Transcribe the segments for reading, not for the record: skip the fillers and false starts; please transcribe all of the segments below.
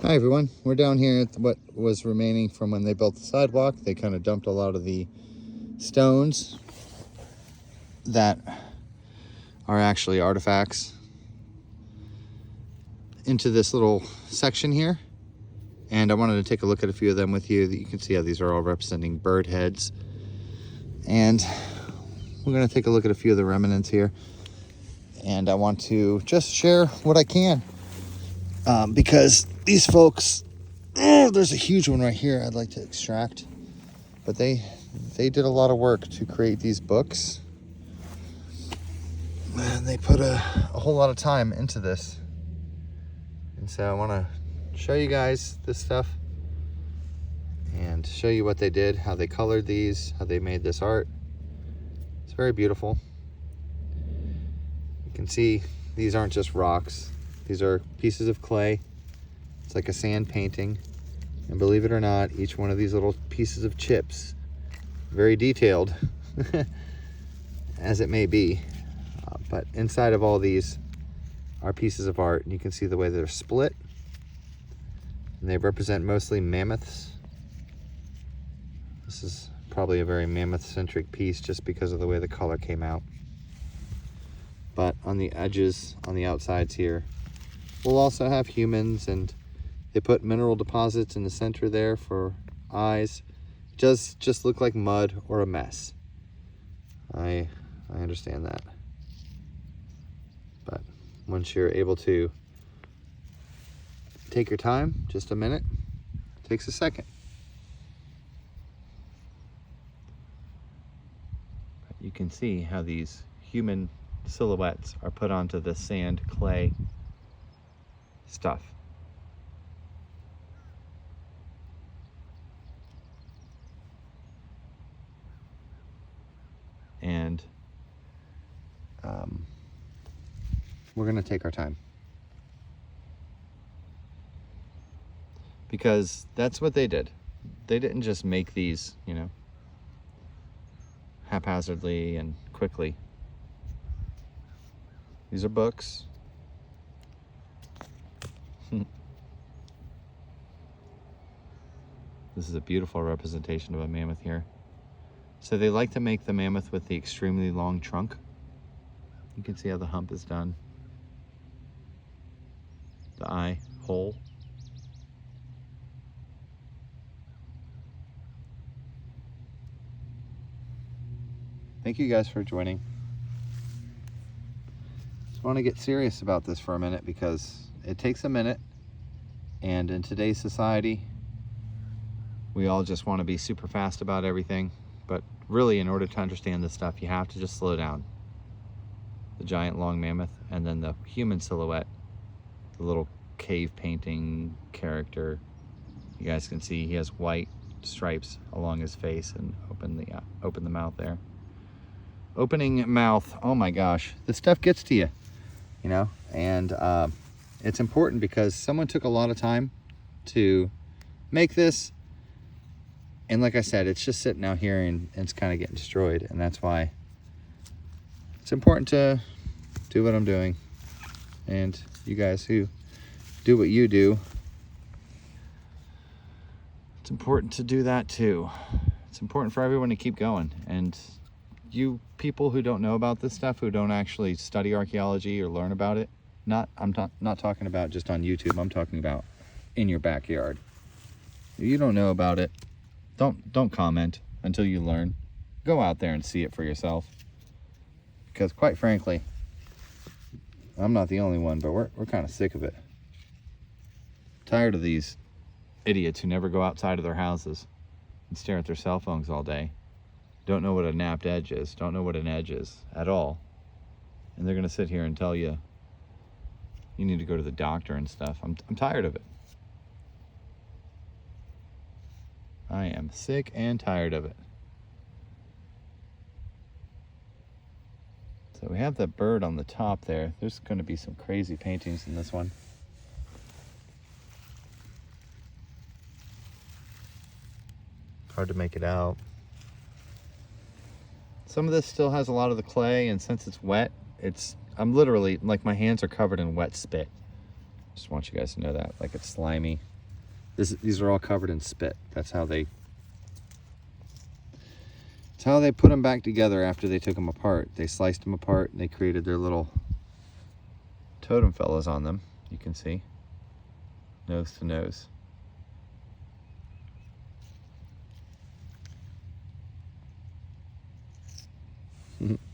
Hi everyone, we're down here at what was remaining from when they built the sidewalk. They kind of dumped a lot of the stones that are actually artifacts into this little section here. And I wanted to take a look at a few of them with you. That you can see how these are all representing bird heads. And we're going to take a look at a few of the remnants here. And I want to just share what I can. Because these folks, there's a huge one right here I'd like to extract. But they did a lot of work to create these books. And they put a whole lot of time into this. And so I want to show you guys this stuff and show you what they did, how they colored these, how they made this art. It's very beautiful. You can see these aren't just rocks. These are pieces of clay. It's like a sand painting. And believe it or not, each one of these little pieces of chips, very detailed as it may be. But inside of all these are pieces of art, and you can see the way they're split. And they represent mostly mammoths. This is probably a very mammoth-centric piece just because of the way the color came out. But on the edges, on the outsides here, we'll also have humans, and they put mineral deposits in the center there for eyes. It does just look like mud or a mess. I understand that. But once you're able to take your time, just a minute, takes a second. But you can see how these human silhouettes are put onto the sand clay stuff. And we're going to take our time. Because that's what they did. They didn't just make these, haphazardly and quickly. These are books. This is a beautiful representation of a mammoth here. So they like to make the mammoth with the extremely long trunk. You can see how the hump is done. The eye hole. Thank you guys for joining. Just want to get serious about this for a minute because it takes a minute, and in today's society we all just want to be super fast about everything. But really, in order to understand this stuff, you have to just slow down. The giant long mammoth, and then the human silhouette, the little cave painting character. You guys can see he has white stripes along his face, and open the mouth there. Opening mouth, oh my gosh, this stuff gets to you, and it's important because someone took a lot of time to make this. And like I said, it's just sitting out here and it's kind of getting destroyed. And that's why it's important to do what I'm doing. And you guys who do what you do, it's important to do that too. It's important for everyone to keep going. And you people who don't know about this stuff, who don't actually study archaeology or learn about it, I'm not talking about just on YouTube. I'm talking about in your backyard. If you don't know about it, don't comment until you learn. Go out there and see it for yourself. Because quite frankly, I'm not the only one, but we're kind of sick of it. Tired of these idiots who never go outside of their houses and stare at their cell phones all day. Don't know what a napped edge is. Don't know what an edge is at all. And they're going to sit here and tell you you need to go to the doctor and stuff. I'm tired of it. I am sick and tired of it. So we have that bird on the top there. There's going to be some crazy paintings in this one. Hard to make it out. Some of this still has a lot of the clay, and since it's wet, I'm literally, like, my hands are covered in wet spit. Just want you guys to know that. Like, it's slimy. These are all covered in spit. That's how they put them back together after they took them apart. They sliced them apart and they created their little totem fellows on them. You can see nose to nose.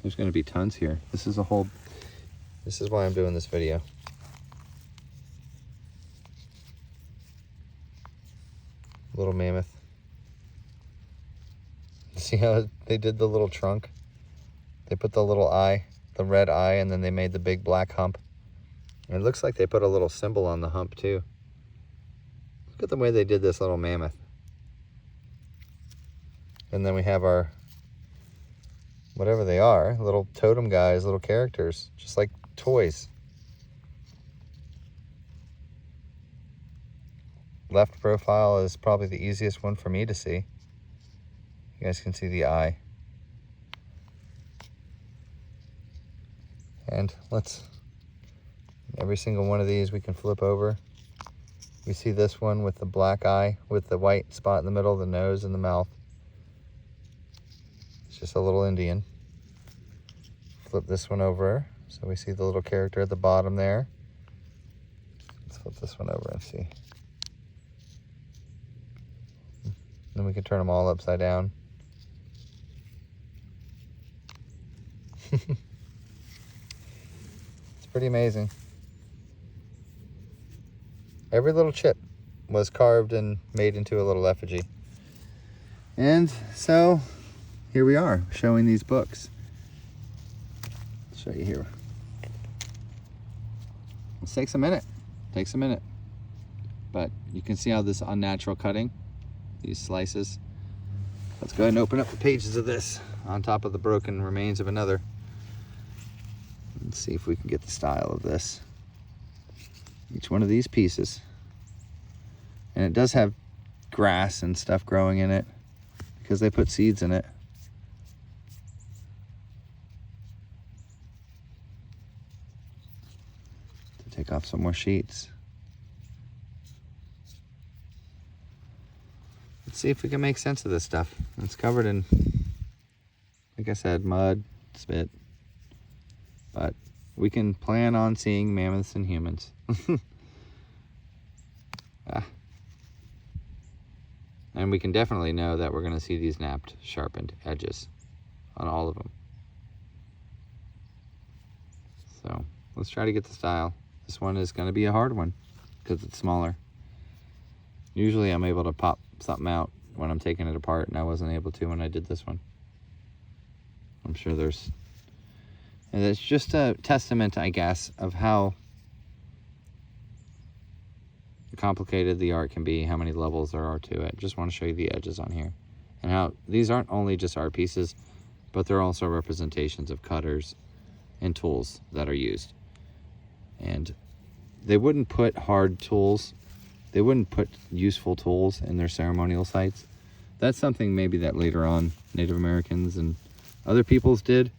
There's going to be tons here. This is why I'm doing this video. Little mammoth. See how they did the little trunk? They put the little eye, the red eye, and then they made the big black hump. And it looks like they put a little symbol on the hump too. Look at the way they did this little mammoth. And then we have our, whatever they are, little totem guys, little characters, just like toys. Left profile is probably the easiest one for me to see. You guys can see the eye. And every single one of these we can flip over. We see this one with the black eye with the white spot in the middle, the nose and the mouth. It's just a little Indian. Flip this one over so we see the little character at the bottom there. Let's flip this one over and see. Then we can turn them all upside down. It's pretty amazing. Every little chip was carved and made into a little effigy. And so here we are showing these books. I'll show you here. This takes a minute. Takes a minute. But you can see how this unnatural cutting, these slices. Let's go ahead and open up the pages of this on top of the broken remains of another. Let's see if we can get the style of this. Each one of these pieces. And it does have grass and stuff growing in it because they put seeds in it. To take off some more sheets. Let's see if we can make sense of this stuff. It's covered in, like I said, mud, spit. But we can plan on seeing mammoths and humans. And we can definitely know that we're going to see these napped, sharpened edges on all of them. So let's try to get the style. This one is going to be a hard one because it's smaller. Usually I'm able to pop something out when I'm taking it apart, and I wasn't able to when I did this one. I'm sure there's... And it's just a testament, I guess, of how complicated the art can be, how many levels there are to it. Just want to show you the edges on here. And how these aren't only just art pieces, but they're also representations of cutters and tools that are used. And they wouldn't put hard tools, they wouldn't put useful tools in their ceremonial sites. That's something maybe that later on Native Americans and other peoples did.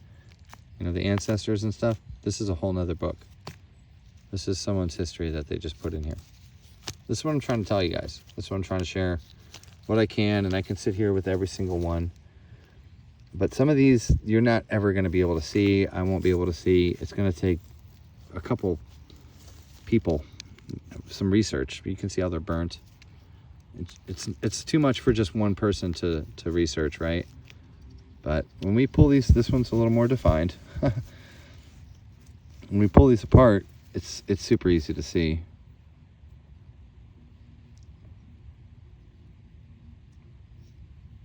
You know, the ancestors and stuff. This is a whole nother book. This is someone's history that they just put in here. This is what I'm trying to tell you guys. This is what I'm trying to share. What I can, and I can sit here with every single one. But some of these, you're not ever going to be able to see. I won't be able to see. It's going to take a couple people, some research. You can see how they're burnt. It's too much for just one person to research, right? But when we pull these, this one's a little more defined. When we pull these apart, it's super easy to see.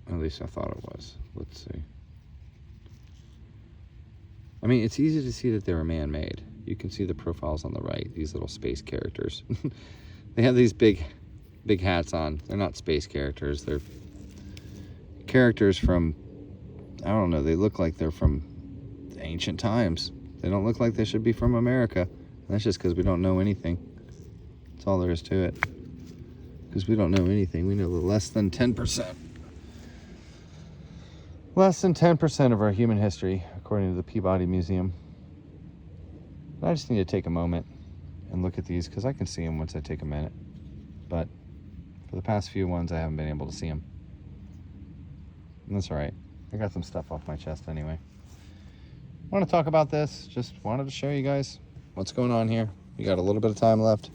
At least I thought it was. Let's see. I mean, it's easy to see that they were man-made. You can see the profiles on the right, these little space characters. They have these big hats on. They're not space characters. They're characters from, I don't know, they look like they're from ancient times. They don't look like they should be from America. And that's just because we don't know anything. That's all there is to it. Because we don't know anything. We know less than 10%. Less than 10% of our human history, according to the Peabody Museum. I just need to take a moment and look at these because I can see them once I take a minute. But for For the past few ones, I haven't been able to see them. And that's all right. I got some stuff off my chest anyway. I want to talk about this. Just wanted to show you guys what's going on here. We got a little bit of time left.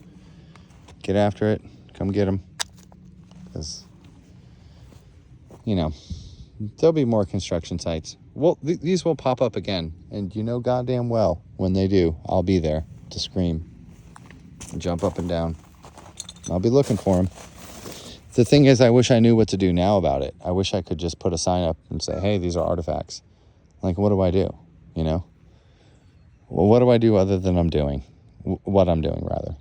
Get after it. Come get them. Because, you know, there'll be more construction sites. Well, these will pop up again. And you know goddamn well, when they do, I'll be there to scream and jump up and down. I'll be looking for them. The thing is, I wish I knew what to do now about it. I wish I could just put a sign up and say, hey, these are artifacts. Like, what do I do? You know? Well, what do I do other than I'm doing? What I'm doing, rather.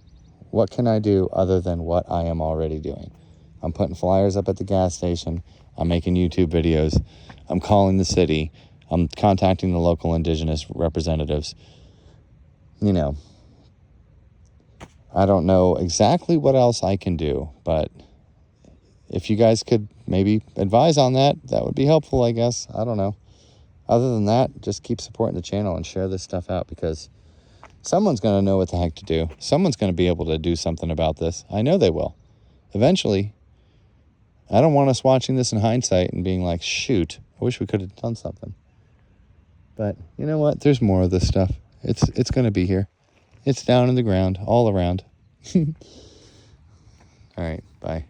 What can I do other than what I am already doing? I'm putting flyers up at the gas station. I'm making YouTube videos. I'm calling the city. I'm contacting the local indigenous representatives. You know, I don't know exactly what else I can do, but if you guys could maybe advise on that, that would be helpful, I guess. I don't know. Other than that, just keep supporting the channel and share this stuff out, because someone's going to know what the heck to do. Someone's going to be able to do something about this. I know they will. Eventually. I don't want us watching this in hindsight and being like, shoot, I wish we could have done something. But you know what? There's more of this stuff. It's going to be here. It's down in the ground, all around. All right, bye.